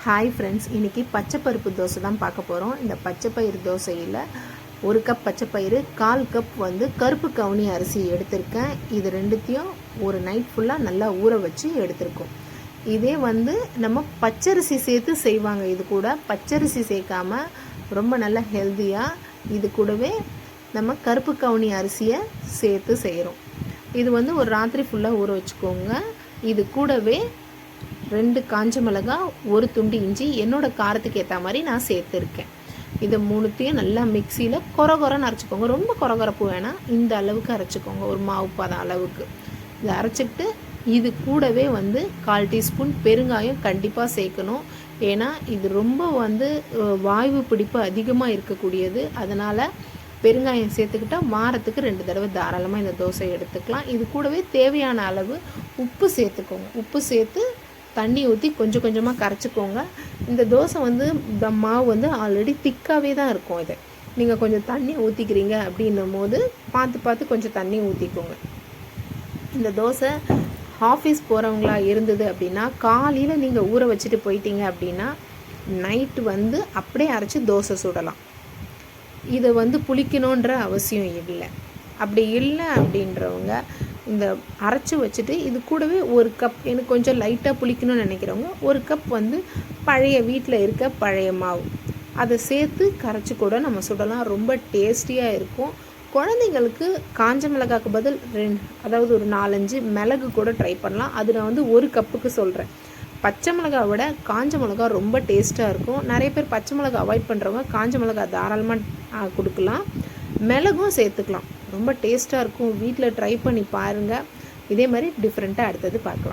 Hi friends, இன்றைக்கி பச்சைப்பருப்பு தோசை தான் பார்க்க போகிறோம். இந்த பச்சைப்பயிறு தோசையில் 1 கப் பச்சைப்பயிறு, 1/4 கப் கருப்பு கவுனி அரிசி எடுத்திருக்கேன். இது ரெண்டுத்தையும் ஒரு நைட் ஃபுல்லாக நல்லா ஊற வச்சு எடுத்திருக்கோம். இதே நம்ம பச்சரிசி சேர்த்து செய்வாங்க. இது கூட பச்சரிசி சேர்க்காம ரொம்ப நல்லா ஹெல்த்தியாக இது கூடவே நம்ம கருப்பு கவுனி அரிசியை சேர்த்து செய்கிறோம். இது ஒரு ராத்திரி ஃபுல்லாக ஊற வச்சுக்கோங்க. இது கூடவே 2 காஞ்ச மிளகா, 1 துண்டு இஞ்சி, என்னோட காரத்துக்கு ஏற்ற மாதிரி நான் சேர்த்துருக்கேன். இதை 3த்தையும் நல்லா மிக்சியில் கொரகொரன்னு அரைச்சிக்கோங்க. ரொம்ப கொரகொரப்பு வேணாம், இந்த அளவுக்கு அரைச்சிக்கோங்க, ஒரு மாவு பதம் அளவுக்கு. இதை அரைச்சிக்கிட்டு இது கூடவே 1/4 டீஸ்பூன் பெருங்காயம் கண்டிப்பாக சேர்க்கணும். ஏன்னா இது ரொம்ப வாய்வு பிடிப்பு அதிகமாக இருக்கக்கூடியது. அதனால் பெருங்காயம் சேர்த்துக்கிட்டால் வாரத்துக்கு 2 தடவை தாராளமாக இந்த தோசை எடுத்துக்கலாம். இது கூடவே தேவையான அளவு உப்பு சேர்த்துக்கோங்க. உப்பு சேர்த்து தண்ணி ஊற்றி கொஞ்சம் கொஞ்சமாக கரைச்சிக்கோங்க. இந்த தோசை இந்த மாவு ஆல்ரெடி திக்காகவே தான் இருக்கும். இதை நீங்கள் கொஞ்சம் தண்ணி ஊற்றிக்கிறீங்க அப்படின்னும் போது பார்த்து கொஞ்சம் தண்ணி ஊற்றிக்கோங்க. இந்த தோசை ஆஃபீஸ் போகிறவங்களா இருந்தது அப்படின்னா காலையில் நீங்கள் ஊற வச்சுட்டு போயிட்டீங்க அப்படின்னா நைட்டு அப்படியே அரைச்சி தோசை சுடலாம். இதை புளிக்கணுன்ற அவசியம் இல்லை. அப்படி இல்லை அப்படின்றவங்க இந்த அரைச்சி வச்சுட்டு இது கூடவே 1 கப், எனக்கு கொஞ்சம் லைட்டாக புளிக்கணும்னு நினைக்கிறவங்க 1 கப் பழைய வீட்டில் இருக்க பழைய மாவு அதை சேர்த்து கரைச்சி கூட நம்ம சுடலாம். ரொம்ப டேஸ்டியாக இருக்கும். குழந்தைங்களுக்கு காஞ்ச மிளகாய்க்கு பதில் அதாவது ஒரு 4-5 மிளகு கூட ட்ரை பண்ணலாம். அது நான் 1 கப்புக்கு சொல்கிறேன். பச்சை மிளகாய் விட காஞ்ச மிளகா ரொம்ப டேஸ்ட்டாக இருக்கும். நிறைய பேர் பச்சை மிளகா அவாய்ட் பண்ணுறவங்க காஞ்ச மிளகா தாராளமாக கொடுக்கலாம். மிளகும் சேர்த்துக்கலாம். ரொம்ப டேஸ்ட்டாக இருக்கும். வீட்டில் ட்ரை பண்ணி பாருங்கள். இதே மாதிரி டிஃப்ரெண்ட்டாக அடுத்தது பார்க்கலாம்.